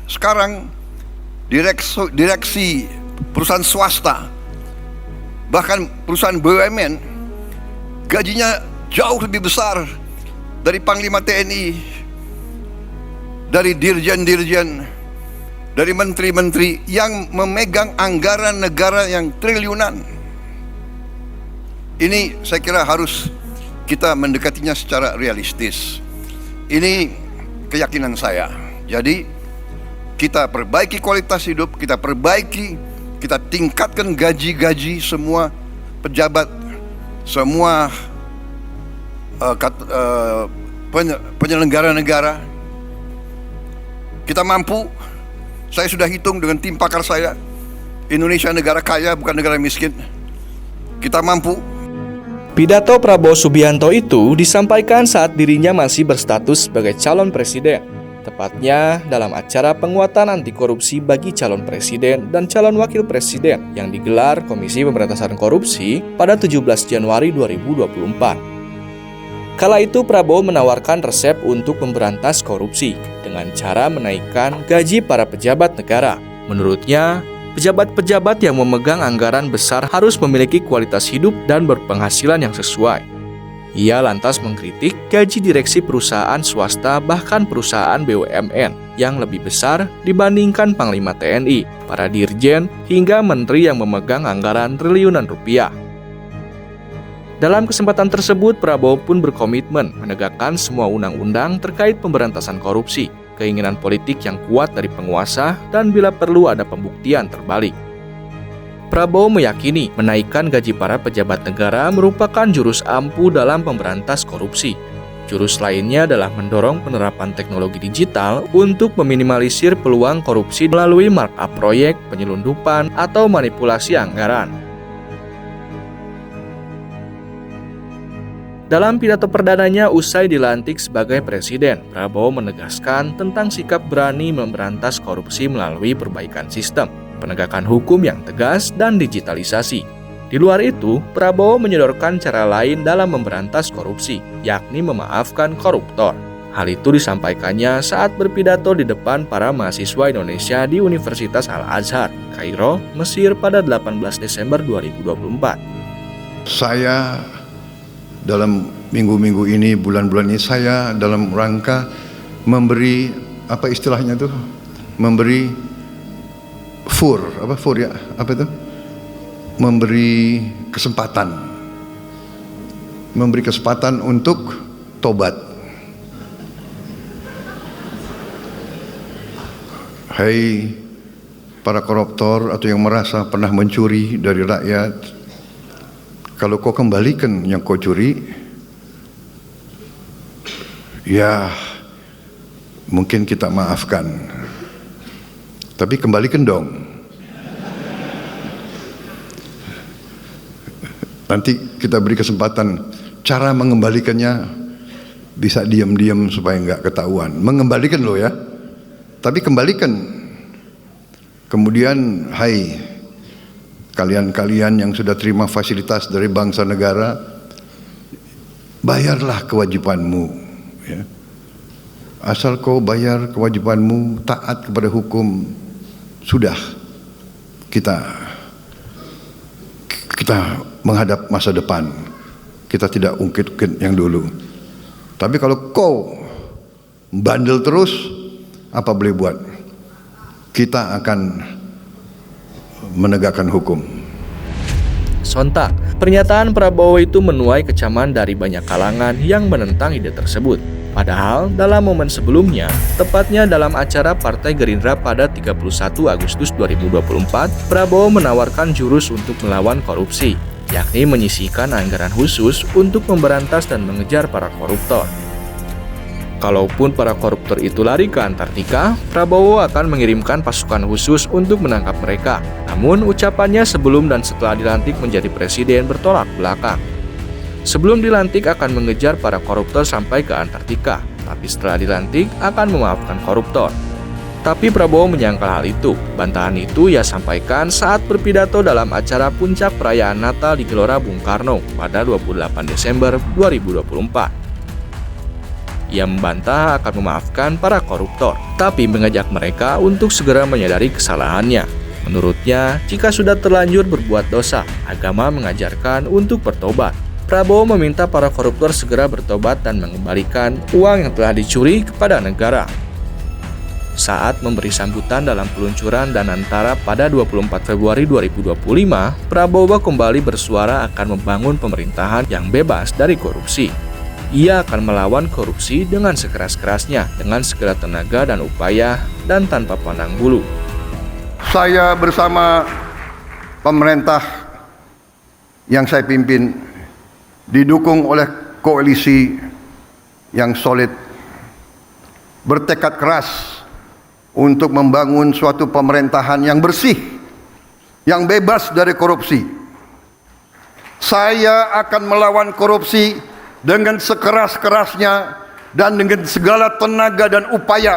sekarang direksi perusahaan swasta, bahkan perusahaan BUMN, gajinya jauh lebih besar dari Panglima TNI, dari dirjen-dirjen, dari menteri-menteri yang memegang anggaran negara yang triliunan. Ini saya kira harus kita mendekatinya secara realistis. Ini keyakinan saya. Jadi kita perbaiki kualitas hidup, kita tingkatkan gaji-gaji semua pejabat, semua penyelenggara negara. Kita mampu. Saya sudah hitung dengan tim pakar saya, Indonesia negara kaya bukan negara miskin. Kita mampu. Pidato Prabowo Subianto itu disampaikan saat dirinya masih berstatus sebagai calon presiden, tepatnya dalam acara penguatan anti korupsi bagi calon presiden dan calon wakil presiden yang digelar Komisi Pemberantasan Korupsi pada 17 Januari 2024. Kala itu Prabowo menawarkan resep untuk memberantas korupsi dengan cara menaikkan gaji para pejabat negara. Menurutnya, pejabat-pejabat yang memegang anggaran besar harus memiliki kualitas hidup dan berpenghasilan yang sesuai. Ia lantas mengkritik gaji direksi perusahaan swasta bahkan perusahaan BUMN yang lebih besar dibandingkan Panglima TNI, para dirjen, hingga menteri yang memegang anggaran triliunan rupiah. Dalam kesempatan tersebut, Prabowo pun berkomitmen menegakkan semua undang-undang terkait pemberantasan korupsi, keinginan politik yang kuat dari penguasa, dan bila perlu ada pembuktian terbalik. Prabowo meyakini menaikkan gaji para pejabat negara merupakan jurus ampuh dalam pemberantas korupsi. Jurus lainnya adalah mendorong penerapan teknologi digital untuk meminimalisir peluang korupsi melalui markup proyek, penyelundupan, atau manipulasi anggaran. Dalam pidato perdananya usai dilantik sebagai presiden, Prabowo menegaskan tentang sikap berani memberantas korupsi melalui perbaikan sistem, penegakan hukum yang tegas, dan digitalisasi. Di luar itu, Prabowo menyodorkan cara lain dalam memberantas korupsi, yakni memaafkan koruptor. Hal itu disampaikannya saat berpidato di depan para mahasiswa Indonesia di Universitas Al-Azhar, Kairo, Mesir pada 18 Desember 2024. Saya dalam minggu-minggu ini, bulan-bulan ini, saya dalam rangka memberi, apa istilahnya tuh, memberi memberi kesempatan untuk tobat. Hai para koruptor atau yang merasa pernah mencuri dari rakyat, kalau kau kembalikan yang kau curi, ya mungkin kita maafkan. Tapi kembalikan dong. Nanti kita beri kesempatan. Cara mengembalikannya bisa diam-diam supaya nggak ketahuan. Mengembalikan loh ya. Tapi kembalikan. Kemudian, hai kalian-kalian yang sudah terima fasilitas dari bangsa negara, bayarlah kewajibanmu. Ya. Asal kau bayar kewajibanmu, taat kepada hukum, sudah kita menghadap masa depan. Kita tidak ungkit-ungkit yang dulu. Tapi kalau kau bandel terus, apa boleh buat? Kita akan menegakkan hukum. Sontak, pernyataan Prabowo itu menuai kecaman dari banyak kalangan yang menentang ide tersebut. Padahal dalam momen sebelumnya, tepatnya dalam acara Partai Gerindra pada 31 Agustus 2024, Prabowo menawarkan jurus untuk melawan korupsi, yakni menyisihkan anggaran khusus untuk memberantas dan mengejar para koruptor. Kalaupun para koruptor itu lari ke Antartika, Prabowo akan mengirimkan pasukan khusus untuk menangkap mereka. Namun ucapannya sebelum dan setelah dilantik menjadi presiden bertolak belakang. Sebelum dilantik akan mengejar para koruptor sampai ke Antartika, tapi setelah dilantik akan memaafkan koruptor. Tapi Prabowo menyangkal hal itu. Bantahan itu ia sampaikan saat berpidato dalam acara puncak perayaan Natal di Gelora Bung Karno pada 28 Desember 2024. Ia membantah akan memaafkan para koruptor, tapi mengajak mereka untuk segera menyadari kesalahannya. Menurutnya, jika sudah terlanjur berbuat dosa, agama mengajarkan untuk bertobat. Prabowo meminta para koruptor segera bertobat dan mengembalikan uang yang telah dicuri kepada negara. Saat memberi sambutan dalam peluncuran Danantara pada 24 Februari 2025, Prabowo kembali bersuara akan membangun pemerintahan yang bebas dari korupsi. Ia akan melawan korupsi dengan sekeras-kerasnya, dengan segala tenaga dan upaya, dan tanpa pandang bulu. Saya bersama pemerintah yang saya pimpin didukung oleh koalisi yang solid, bertekad keras untuk membangun suatu pemerintahan yang bersih, yang bebas dari korupsi. Saya akan melawan korupsi dengan sekeras-kerasnya dan dengan segala tenaga dan upaya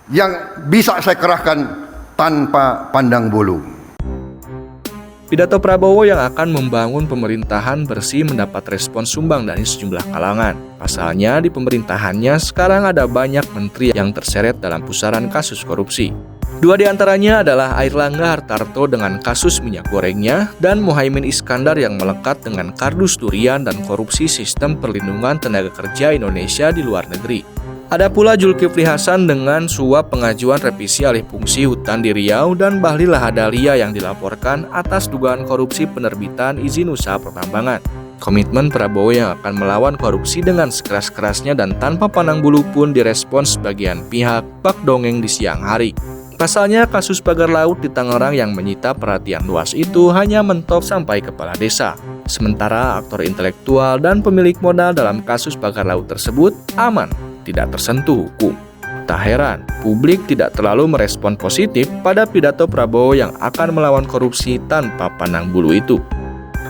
yang bisa saya kerahkan tanpa pandang bulu. Pidato Prabowo yang akan membangun pemerintahan bersih mendapat respon sumbang dari sejumlah kalangan. Pasalnya, di pemerintahannya sekarang ada banyak menteri yang terseret dalam pusaran kasus korupsi. Dua di antaranya adalah Airlangga Hartarto dengan kasus minyak gorengnya dan Muhaimin Iskandar yang melekat dengan kardus durian dan korupsi sistem perlindungan tenaga kerja Indonesia di luar negeri. Ada pula Zulkifli Hasan dengan suap pengajuan revisi alih fungsi hutan di Riau dan Bahlil Lahadalia yang dilaporkan atas dugaan korupsi penerbitan izin usaha pertambangan. Komitmen Prabowo yang akan melawan korupsi dengan sekeras-kerasnya dan tanpa pandang bulu pun direspons sebagian pihak bak dongeng di siang hari. Pasalnya, kasus pagar laut di Tangerang yang menyita perhatian luas itu hanya mentok sampai kepala desa. Sementara aktor intelektual dan pemilik modal dalam kasus pagar laut tersebut aman, tidak tersentuh hukum. Tak heran, publik tidak terlalu merespon positif pada pidato Prabowo yang akan melawan korupsi tanpa pandang bulu itu.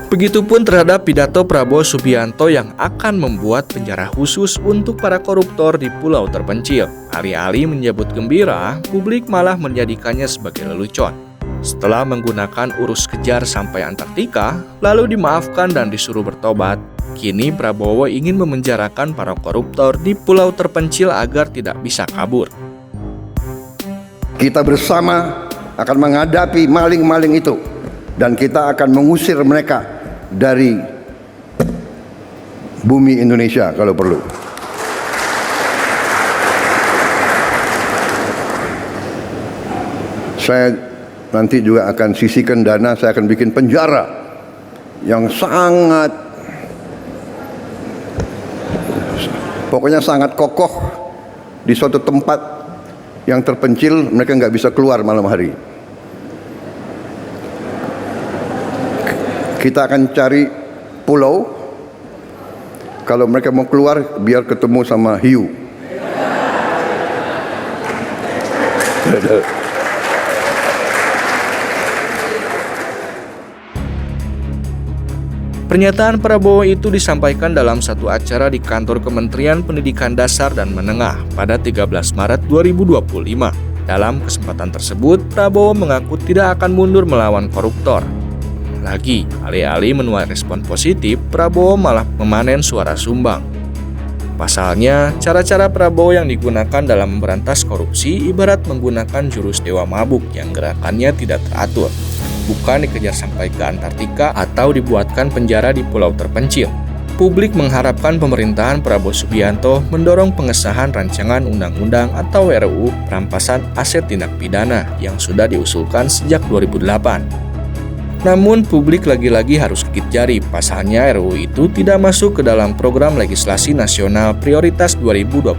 Begitupun terhadap pidato Prabowo Subianto yang akan membuat penjara khusus untuk para koruptor di pulau terpencil. Alih-alih menyebut gembira, publik malah menjadikannya sebagai lelucon. Setelah menggunakan urus kejar sampai Antartika, lalu dimaafkan dan disuruh bertobat, kini Prabowo ingin memenjarakan para koruptor di pulau terpencil agar tidak bisa kabur. Kita bersama akan menghadapi maling-maling itu dan kita akan mengusir mereka dari bumi Indonesia kalau perlu. Saya nanti juga akan sisihkan dana, saya akan bikin penjara yang sangat, pokoknya sangat kokoh di suatu tempat yang terpencil, mereka nggak bisa keluar malam hari. Kita akan cari pulau, kalau mereka mau keluar biar ketemu sama hiu. Pernyataan Prabowo itu disampaikan dalam satu acara di kantor Kementerian Pendidikan Dasar dan Menengah pada 13 Maret 2025. Dalam kesempatan tersebut, Prabowo mengaku tidak akan mundur melawan koruptor. Lagi, alih-alih menuai respon positif, Prabowo malah memanen suara sumbang. Pasalnya, cara-cara Prabowo yang digunakan dalam memberantas korupsi ibarat menggunakan jurus dewa mabuk yang gerakannya tidak teratur. Bukan dikejar sampai ke Antartika atau dibuatkan penjara di pulau terpencil. Publik mengharapkan pemerintahan Prabowo Subianto mendorong pengesahan rancangan undang-undang atau RUU perampasan aset tindak pidana yang sudah diusulkan sejak 2008. Namun publik lagi-lagi harus gigit jari, pasalnya RUU itu tidak masuk ke dalam program legislasi nasional prioritas 2025.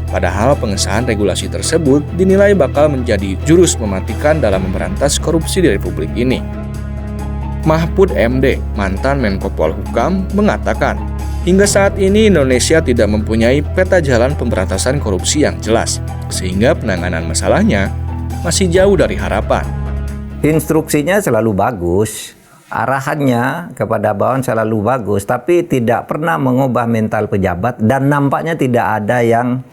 Padahal pengesahan regulasi tersebut dinilai bakal menjadi jurus mematikan dalam memberantas korupsi di Republik ini. Mahfud MD, mantan Menko Polhukam, mengatakan, hingga saat ini Indonesia tidak mempunyai peta jalan pemberantasan korupsi yang jelas, sehingga penanganan masalahnya masih jauh dari harapan. Instruksinya selalu bagus, arahannya kepada bawahan selalu bagus, tapi tidak pernah mengubah mental pejabat dan nampaknya tidak ada yang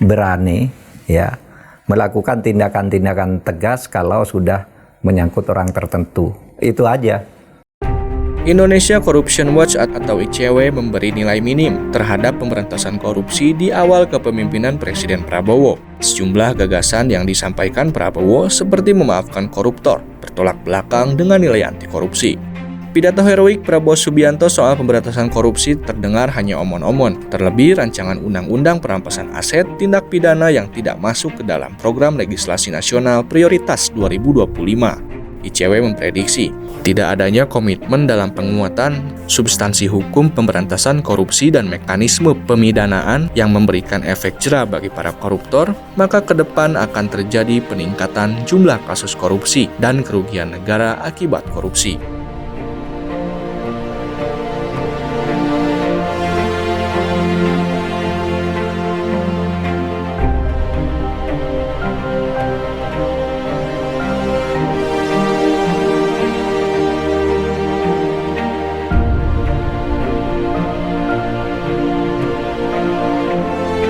berani ya melakukan tindakan-tindakan tegas kalau sudah menyangkut orang tertentu. Itu aja. Indonesia Corruption Watch atau ICW memberi nilai minim terhadap pemberantasan korupsi di awal kepemimpinan Presiden Prabowo. Sejumlah gagasan yang disampaikan Prabowo seperti memaafkan koruptor bertolak belakang dengan nilai anti korupsi. Pidato heroik Prabowo Subianto soal pemberantasan korupsi terdengar hanya omon-omon, terlebih rancangan undang-undang perampasan aset tindak pidana yang tidak masuk ke dalam program legislasi nasional prioritas 2025. ICW memprediksi tidak adanya komitmen dalam penguatan substansi hukum pemberantasan korupsi dan mekanisme pemidanaan yang memberikan efek jera bagi para koruptor, maka ke depan akan terjadi peningkatan jumlah kasus korupsi dan kerugian negara akibat korupsi.